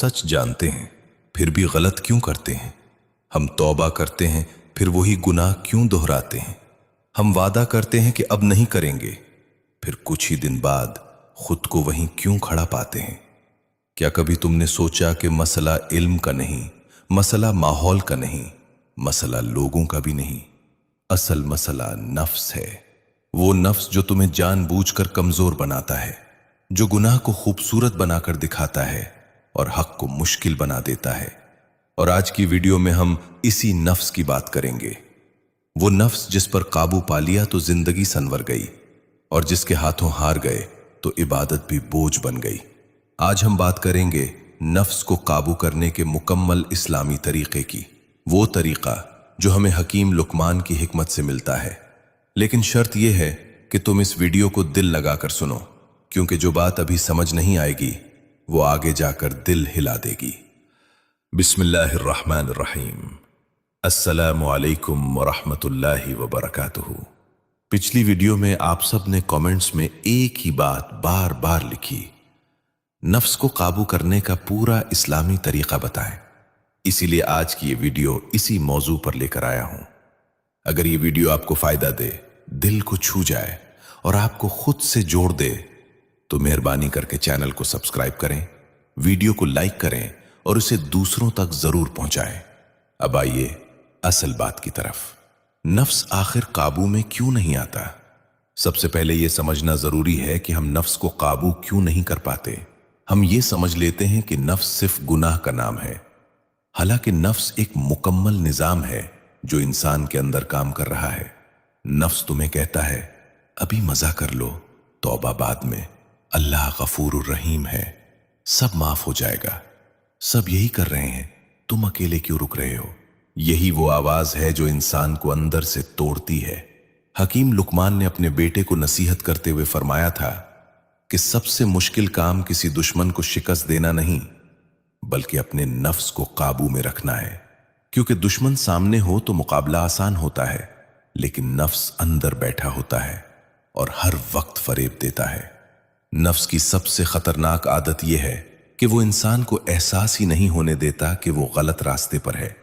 सच जानते हैं फिर भी गलत क्यों करते हैं? हम तौबा करते हैं फिर वही गुनाह क्यों दोहराते हैं? हम वादा करते हैं कि अब नहीं करेंगे, फिर कुछ ही दिन बाद खुद को वहीं क्यों खड़ा पाते हैं? क्या कभी तुमने सोचा कि मसला इल्म का नहीं, मसला माहौल का नहीं, मसला लोगों का भी नहीं, असल मसला नफ्स है। वो नफ्स जो तुम्हें जानबूझकर कमजोर बनाता है, जो गुनाह को खूबसूरत बनाकर दिखाता है और हक को मुश्किल बना देता है। और आज की वीडियो में हम इसी नफ्स की बात करेंगे। वो नफ्स जिस पर काबू पा लिया तो जिंदगी संवर गई, और जिसके हाथों हार गए तो इबादत भी बोझ बन गई। आज हम बात करेंगे नफ्स को काबू करने के मुकम्मल इस्लामी तरीके की, वो तरीका जो हमें हकीम लुकमान की हिकमत से मिलता है। लेकिन शर्त यह है कि तुम इस वीडियो को दिल लगाकर सुनो, क्योंकि जो बात अभी समझ नहीं आएगी वो आगे जाकर दिल हिला देगी। बिस्मिल्लाहिर्रहमानिर्रहीम। अस्सलामु अलैकुम वरहमतुल्लाहि वबरकातुहू। पिछली वीडियो में आप सब ने कमेंट्स में एक ही बात बार बार लिखी, नफ्स को काबू करने का पूरा इस्लामी तरीका बताएं। इसीलिए आज की ये वीडियो इसी मौजू पर लेकर आया हूं। अगर ये वीडियो आपको फायदा दे, दिल को छू जाए और आपको खुद से जोड़ दे तो मेहरबानी करके चैनल को सब्सक्राइब करें, वीडियो को लाइक करें और उसे दूसरों तक जरूर पहुंचाएं। अब आइए असल बात की तरफ। नफ्स आखिर काबू में क्यों नहीं आता? सबसे पहले यह समझना जरूरी है कि हम नफ्स को काबू क्यों नहीं कर पाते। हम ये समझ लेते हैं कि नफ्स सिर्फ गुनाह का नाम है, हालांकि नफ्स एक मुकम्मल निजाम है जो इंसान के अंदर काम कर रहा है। नफ्स तुम्हें कहता है अभी मजा कर लो, तौबा बाद में, अल्लाह गफूरुर रहीम है, सब माफ हो जाएगा। सब यही कर रहे हैं, तुम अकेले क्यों रुक रहे हो? यही वो आवाज है जो इंसान को अंदर से तोड़ती है। हकीम लुकमान ने अपने बेटे को नसीहत करते हुए फरमाया था कि सबसे मुश्किल काम किसी दुश्मन को शिकस्त देना नहीं, बल्कि अपने नफ्स को काबू में रखना है। क्योंकि दुश्मन सामने हो तो मुकाबला आसान होता है, लेकिन नफ्स अंदर बैठा होता है और हर वक्त फरेब देता है। नफ्स की सबसे खतरनाक आदत यह है कि वो इंसान को एहसास ही नहीं होने देता कि वो गलत रास्ते पर है।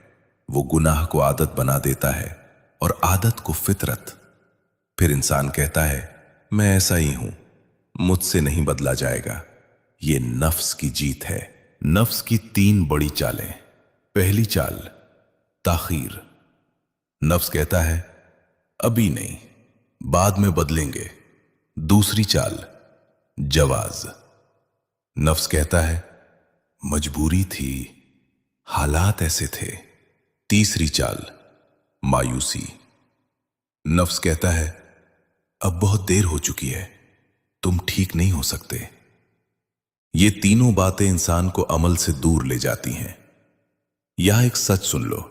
वो गुनाह को आदत बना देता है और आदत को फितरत। फिर इंसान कहता है मैं ऐसा ही हूं, मुझसे नहीं बदला जाएगा। ये नफ्स की जीत है। नफ्स की तीन बड़ी चालें। पहली चाल ताखीर। नफ्स कहता है अभी नहीं, बाद में बदलेंगे। दूसरी चाल जवाज। नफ्स कहता है मजबूरी थी, हालात ऐसे थे। तीसरी चाल मायूसी। नफ्स कहता है अब बहुत देर हो चुकी है, तुम ठीक नहीं हो सकते। ये तीनों बातें इंसान को अमल से दूर ले जाती हैं। यह एक सच सुन लो,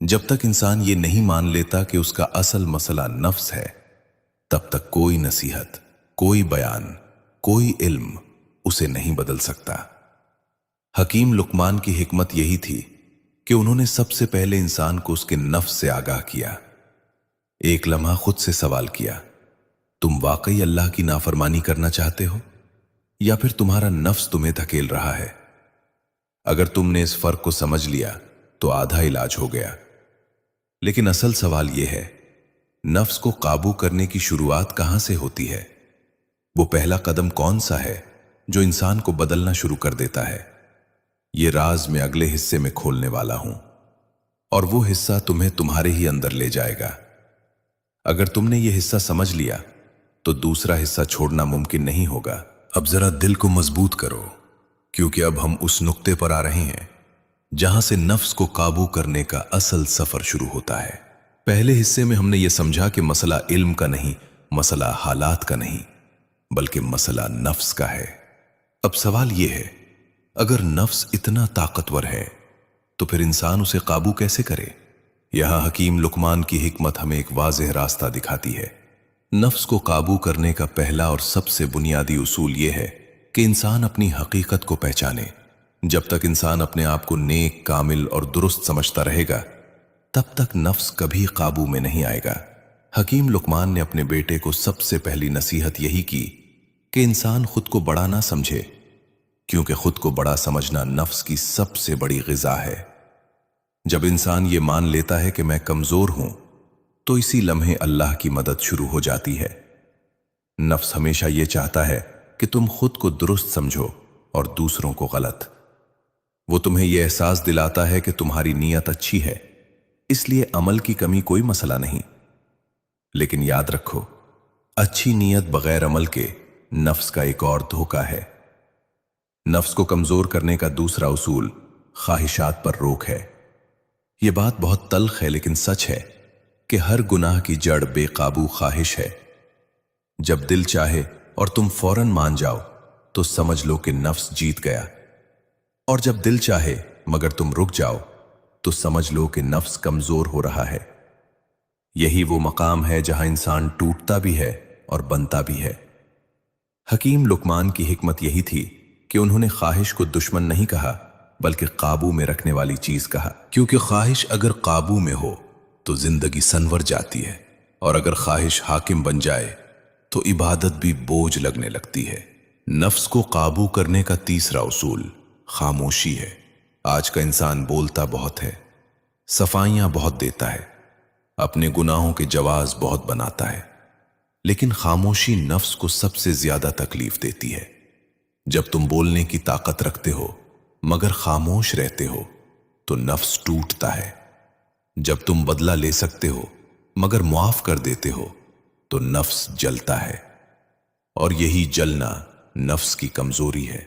जब तक इंसान ये नहीं मान लेता कि उसका असल मसला नफ्स है, तब तक कोई नसीहत, कोई बयान, कोई इल्म उसे नहीं बदल सकता। हकीम लुकमान की हिकमत यही थी कि उन्होंने सबसे पहले इंसान को उसके नफ्स से आगाह किया। एक लम्हा खुद से सवाल किया, तुम वाकई अल्लाह की नाफरमानी करना चाहते हो या फिर तुम्हारा नफ्स तुम्हें धकेल रहा है? अगर तुमने इस फर्क को समझ लिया तो आधा इलाज हो गया। लेकिन असल सवाल यह है, नफ्स को काबू करने की शुरुआत कहां से होती है? वो पहला कदम कौन सा है जो इंसान को बदलना शुरू कर देता है? ये राज मैं अगले हिस्से में खोलने वाला हूं, और वो हिस्सा तुम्हें तुम्हारे ही अंदर ले जाएगा। अगर तुमने ये हिस्सा समझ लिया तो दूसरा हिस्सा छोड़ना मुमकिन नहीं होगा। अब जरा दिल को मजबूत करो, क्योंकि अब हम उस नुक्ते पर आ रहे हैं जहां से नफ्स को काबू करने का असल सफर शुरू होता है। पहले हिस्से में हमने ये समझा कि मसला इल्म का नहीं, मसला हालात का नहीं, बल्कि मसला नफ्स का है। अब सवाल यह है, अगर नफ्स इतना ताकतवर है तो फिर इंसान उसे काबू कैसे करे? यहां हकीम लुकमान की हिकमत हमें एक वाज़ेह रास्ता दिखाती है। नफ्स को काबू करने का पहला और सबसे बुनियादी उसूल यह है कि इंसान अपनी हकीकत को पहचाने। जब तक इंसान अपने आप को नेक, कामिल और दुरुस्त समझता रहेगा, तब तक नफ्स कभी काबू में नहीं आएगा। हकीम लुकमान ने अपने बेटे को सबसे पहली नसीहत यही की कि इंसान खुद को बड़ा ना समझे, क्योंकि खुद को बड़ा समझना नफ्स की सबसे बड़ी ग़िज़ा है। जब इंसान ये मान लेता है कि मैं कमज़ोर हूं, तो इसी लम्हे अल्लाह की मदद शुरू हो जाती है। नफ्स हमेशा ये चाहता है कि तुम खुद को दुरुस्त समझो और दूसरों को गलत। वो तुम्हें यह एहसास दिलाता है कि तुम्हारी नीयत अच्छी है, इसलिए अमल की कमी कोई मसला नहीं। लेकिन याद रखो, अच्छी नीयत बगैर अमल के नफ्स का एक और धोखा है। नफ्स को कमजोर करने का दूसरा उसूल ख्वाहिशात पर रोक है। यह बात बहुत तल्ख है लेकिन सच है कि हर गुनाह की जड़ बेकाबू ख्वाहिश है। जब दिल चाहे और तुम फौरन मान जाओ तो समझ लो कि नफ्स जीत गया, और जब दिल चाहे मगर तुम रुक जाओ तो समझ लो कि नफ्स कमजोर हो रहा है। यही वो मकाम है जहां इंसान टूटता भी है और बनता भी है। हकीम लुकमान की हिकमत यही थी कि उन्होंने ख्वाहिश को दुश्मन नहीं कहा बल्कि काबू में रखने वाली चीज कहा, क्योंकि ख्वाहिश अगर काबू में हो तो जिंदगी संवर जाती है, और अगर ख्वाहिश हाकिम बन जाए तो इबादत भी बोझ लगने लगती है। नफ्स को काबू करने का तीसरा उसूल खामोशी है। आज का इंसान बोलता बहुत है, सफाइयां बहुत देता है, अपने गुनाहों के जवाज बहुत बनाता है, लेकिन खामोशी नफ्स को सबसे ज्यादा तकलीफ देती है। जब तुम बोलने की ताकत रखते हो मगर खामोश रहते हो तो नफ्स टूटता है। जब तुम बदला ले सकते हो मगर मुआफ कर देते हो तो नफ्स जलता है, और यही जलना नफ्स की कमजोरी है।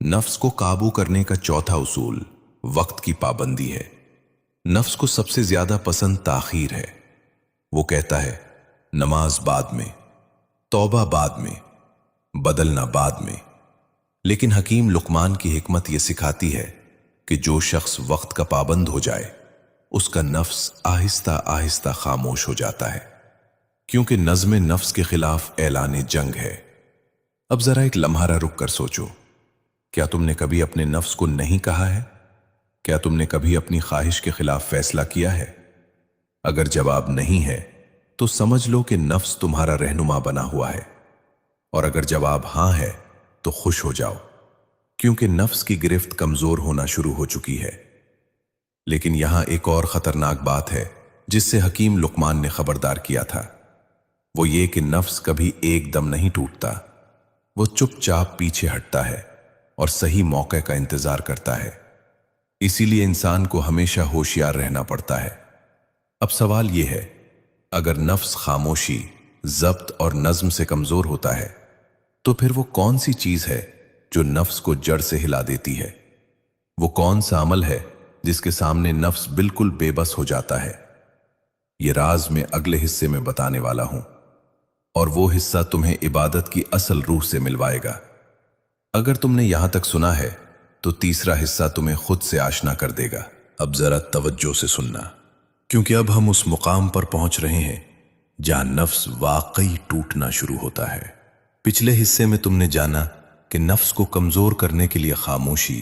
नफ्स को काबू करने का चौथा उसूल वक्त की पाबंदी है। नफ्स को सबसे ज्यादा पसंद ताखीर है। वो कहता है नमाज बाद में, तौबा बाद में, बदलना बाद में। लेकिन हकीम लुकमान की हिकमत यह सिखाती है कि जो शख्स वक्त का पाबंद हो जाए उसका नफ्स आहिस्ता आहिस्ता खामोश हो जाता है, क्योंकि नज़्म नफ्स के खिलाफ ऐलान जंग है। अब जरा एक लम्हारा रुक कर सोचो, क्या तुमने कभी अपने नफ्स को नहीं कहा है? क्या तुमने कभी अपनी ख्वाहिश के खिलाफ फैसला किया है? अगर जवाब नहीं है तो समझ लो कि नफ्स तुम्हारा रहनुमा बना हुआ है, और अगर जवाब हां है तो खुश हो जाओ, क्योंकि नफ्स की गिरफ्त कमजोर होना शुरू हो चुकी है। लेकिन यहां एक और खतरनाक बात है जिससे हकीम लुकमान ने खबरदार किया था। वो ये कि नफ्स कभी एकदम नहीं टूटता, वो चुपचाप पीछे हटता है और सही मौके का इंतजार करता है। इसीलिए इंसान को हमेशा होशियार रहना पड़ता है। अब सवाल यह है, अगर नफ्स खामोशी, जब्त और नज्म से कमजोर होता है तो फिर वो कौन सी चीज है जो नफ्स को जड़ से हिला देती है? वो कौन सा अमल है जिसके सामने नफ्स बिल्कुल बेबस हो जाता है? ये राज मैं अगले हिस्से में बताने वाला हूं, और वो हिस्सा तुम्हें इबादत की असल रूह से मिलवाएगा। अगर तुमने यहां तक सुना है तो तीसरा हिस्सा तुम्हें खुद से आशना कर देगा। अब जरा तवज्जो से सुनना, क्योंकि अब हम उस मुकाम पर पहुंच रहे हैं जहां नफ्स वाकई टूटना शुरू होता है। पिछले हिस्से में तुमने जाना कि नफ्स को कमजोर करने के लिए खामोशी,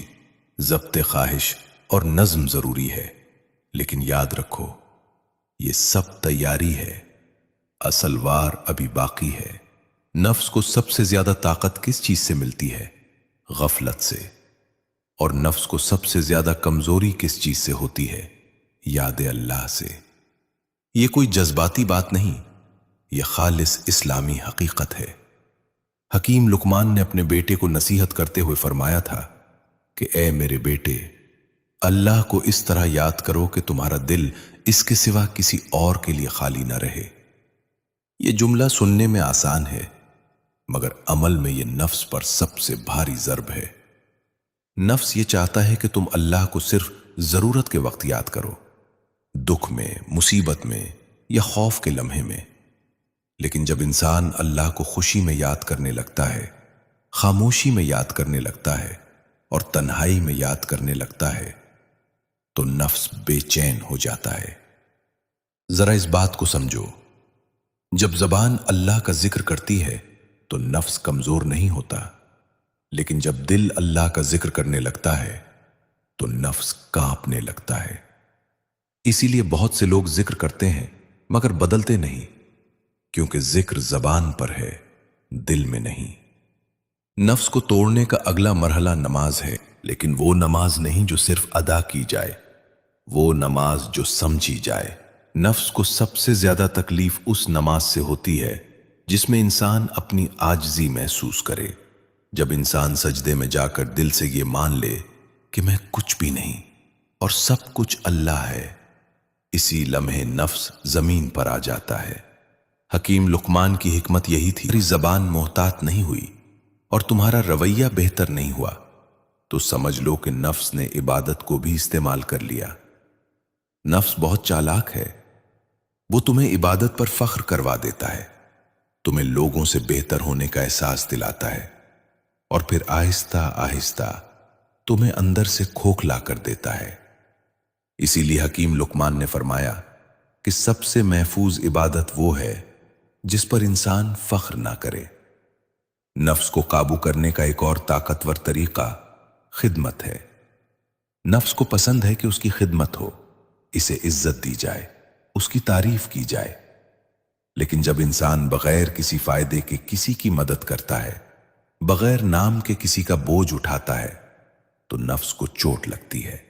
ज़ब्त ख्वाहिश और नज्म जरूरी है। लेकिन याद रखो, ये सब तैयारी है, असल वार अभी बाकी है। नफ्स को सबसे ज्यादा ताकत किस चीज से मिलती है? गफलत से। और नफ्स को सबसे ज्यादा कमजोरी किस चीज से होती है? याद अल्लाह से। यह कोई जज्बाती बात नहीं, यह खालिस इस्लामी हकीकत है। हकीम लुकमान ने अपने बेटे को नसीहत करते हुए फरमाया था कि ए मेरे बेटे, अल्लाह को इस तरह याद करो कि तुम्हारा दिल इसके सिवा किसी और के लिए खाली ना रहे। यह जुमला सुनने में आसान है, मगर अमल में यह नफ्स पर सबसे भारी ज़र्ब है। नफ्स ये चाहता है कि तुम अल्लाह को सिर्फ जरूरत के वक्त याद करो, दुख में, मुसीबत में या खौफ के लम्हे में। लेकिन जब इंसान अल्लाह को खुशी में याद करने लगता है, खामोशी में याद करने लगता है और तन्हाई में याद करने लगता है, तो नफ्स बेचैन हो जाता है। जरा इस बात को समझो, जब जबान अल्लाह का जिक्र करती है तो नफ्स कमजोर नहीं होता, लेकिन जब दिल अल्लाह का जिक्र करने लगता है तो नफ्स कांपने लगता है। इसीलिए बहुत से लोग जिक्र करते हैं मगर बदलते नहीं, क्योंकि जिक्र जबान पर है, दिल में नहीं। नफ्स को तोड़ने का अगला मरहला नमाज है, लेकिन वो नमाज नहीं जो सिर्फ अदा की जाए, वो नमाज जो समझी जाए। नफ्स को सबसे ज्यादा तकलीफ उस नमाज से होती है जिसमें इंसान अपनी आजिज़ी महसूस करे। जब इंसान सजदे में जाकर दिल से ये मान ले कि मैं कुछ भी नहीं और सब कुछ अल्लाह है, इसी लम्हे नफ्स जमीन पर आ जाता है। हकीम लुकमान की हिकमत यही थी, तुम्हारी जबान मोहतात नहीं हुई और तुम्हारा रवैया बेहतर नहीं हुआ तो समझ लो कि नफ्स ने इबादत को भी इस्तेमाल कर लिया। नफ्स बहुत चालाक है, वो तुम्हें इबादत पर फख्र करवा देता है, तुम्हें लोगों से बेहतर होने का एहसास दिलाता है और फिर आहिस्ता आहिस्ता तुम्हें अंदर से खोखला कर देता है। इसीलिए हकीम लुकमान ने फरमाया कि सबसे महफूज इबादत वो है जिस पर इंसान फख्र ना करे। नफ्स को काबू करने का एक और ताकतवर तरीका खिदमत है। नफ्स को पसंद है कि उसकी खिदमत हो, इसे इज्जत दी जाए, उसकी तारीफ की जाए। लेकिन जब इंसान बगैर किसी फायदे के किसी की मदद करता है, बगैर नाम के किसी का बोझ उठाता है, तो नफ्स को चोट लगती है।